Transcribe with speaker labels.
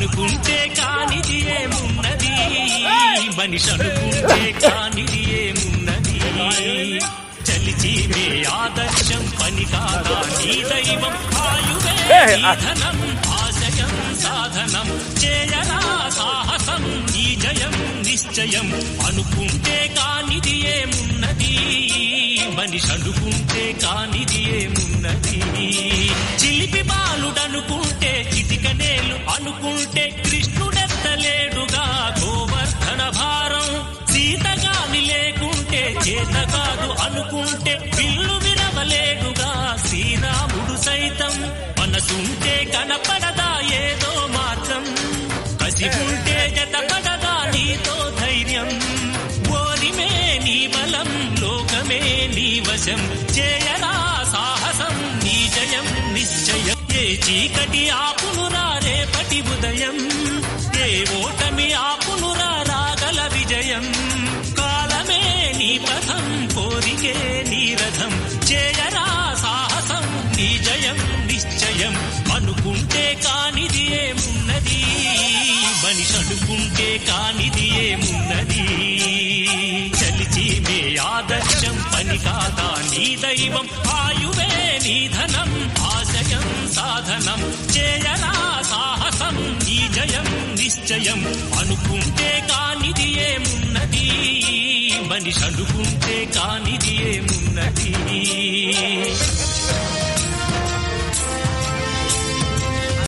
Speaker 1: అనుకుంటే కానిది ఏమున్నది, మనిషి అనుకుంటే కానిది ఏమున్నది. చలిచి మే ఆదర్శం పని కాదా నీ దైవం, ఆయువే ధనం ఆశయం సాధనం, చేయరా సాహసం నీ జయం నిశ్చయం. అనుకుంటే కానిది ఏమున్నది, మనిషి అనుకుంటే కానిది ఏమున్నది. చిలిపి బాలుడనుకుంటే చిటికనేలు అనుకుంటే కృష్ణుడెత్తలేడుగా గోవర్ధన భారం. సీతగాని లేకుంటే చేత కాదు అనుకుంటే విల్లు విరవలేడుగా శ్రీరాముడు సైతం. మనసుంటే కనపడదా ఏదో మాత్రం, కసి ఉంటే జతపడదా నీతో ధైర్యం. ఓరిమే నీ బలం లోకమే నీ వశం, చేయరా సాహసం నీ జయం నిశ్చయం. ఏ చీకటి ఆపునురా రేపటి ఉదయం, ఏ ఓటమి ఆపునురా రాగల విజయం. కాలమే నీ పథం కోరికే నీ రథం, చేయరా సాహసం నీ జయం నిశ్చయం. అనుకుంటే కానిది ఏమున్నది, మనిషి అనుకుంటే కానిది ఏమున్నది. చలిచి మే ఆదర్శం పని కాదా నీ దైవం, ఆయువే నీ ధనం ఆశయం సాధనం, చేయ